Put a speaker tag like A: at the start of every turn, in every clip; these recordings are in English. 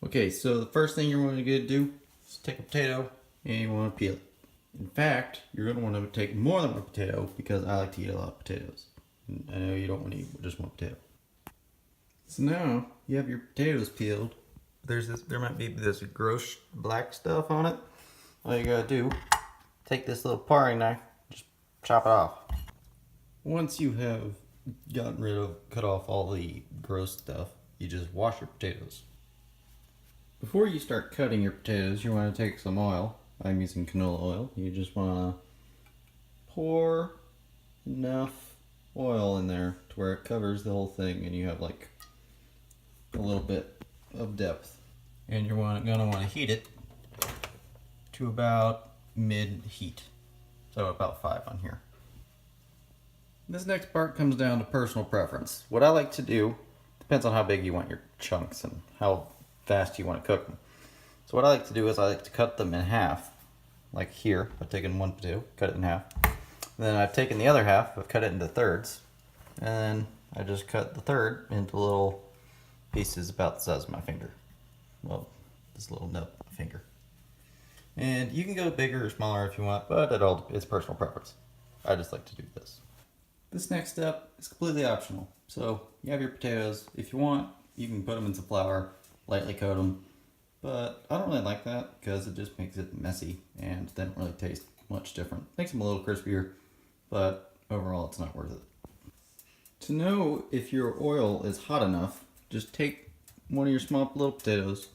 A: Okay, so the first thing you're going to do is take a potato and you want to peel it. In fact, you're going to want to take more than one potato because I like to eat a lot of potatoes. And I know you don't want to eat just one potato. So now you have your potatoes peeled. There might be this gross black stuff on it. All you gotta do, take this little paring knife, just chop it off. Once you have cut off all the gross stuff, you just wash your potatoes. Before you start cutting your potatoes, you want to take some oil. I'm using canola oil. You just want to pour enough oil in there to where it covers the whole thing and you have like a little bit of depth. And you're gonna want to heat it to about mid heat. So about 5 on here. This next part comes down to personal preference. What I like to do depends on how big you want your chunks and how fast you want to cook them. So what I like to do is I like to cut them in half, like here. I've taken one potato, cut it in half. Then I've taken the other half, I've cut it into thirds, and then I just cut the third into little pieces about the size of my finger. Well, this little nub finger. And you can go bigger or smaller if you want, but it's personal preference. I just like to do this. This next step is completely optional. So you have your potatoes. If you want, you can put them in some flour, lightly coat them. But I don't really like that because it just makes it messy and they don't really taste much different. Makes them a little crispier, but overall it's not worth it. To know if your oil is hot enough, just take one of your small little potatoes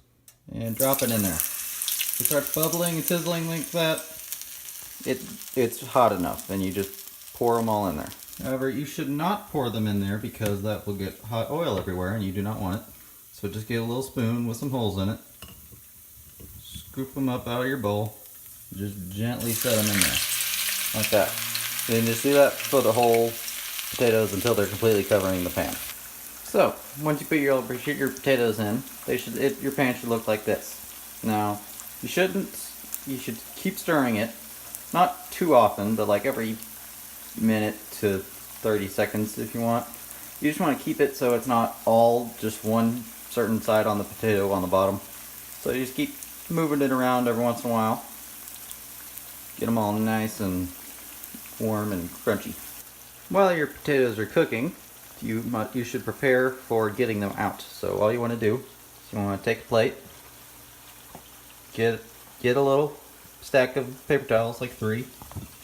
A: and drop it in there. If it starts bubbling and sizzling like that, it's hot enough and you just pour them all in there. However, you should not pour them in there because that will get hot oil everywhere and you do not want it. So just get a little spoon with some holes in it. Scoop them up out of your bowl. Just gently set them in there. Like that. Then just do that for the whole potatoes until they're completely covering the pan. So, once you put your potatoes in, your pan should look like this. Now, you should keep stirring it. Not too often, but like every minute to 30 seconds if you want. You just want to keep it so it's not all just one certain side on the potato on the bottom. So you just keep moving it around every once in a while. Get them all nice and warm and crunchy. While your potatoes are cooking, you should prepare for getting them out. So all you want to do is you want to take a plate, get a little stack of paper towels, like 3,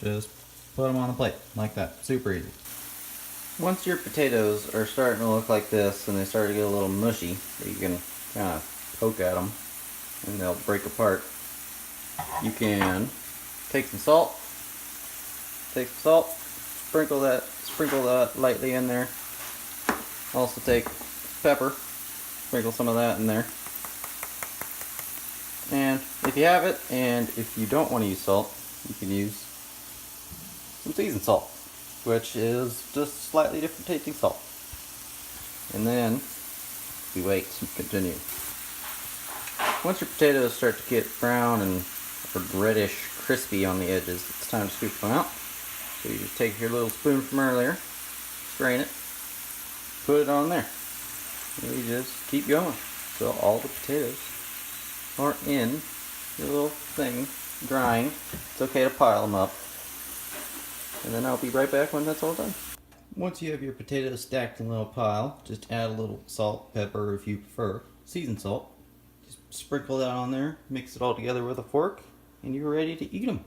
A: just put them on the plate like that. Super easy. Once your potatoes are starting to look like this and they start to get a little mushy, you can kind of poke at them and they'll break apart. You can take some salt, sprinkle that lightly in there. Also take pepper, sprinkle some of that in there. And if you have it, and if you don't want to use salt, you can use some seasoned salt, which is just slightly different tasting salt. And then we wait to continue. Once your potatoes start to get brown and reddish, crispy on the edges, it's time to scoop them out. So you just take your little spoon from earlier, strain it, put it on there. And you just keep going until all the potatoes are in your little thing, drying. It's okay to pile them up. And then I'll be right back when that's all done. Once you have your potatoes stacked in a little pile, just add a little salt, pepper if you prefer, seasoned salt. Just sprinkle that on there, mix it all together with a fork, and you're ready to eat them.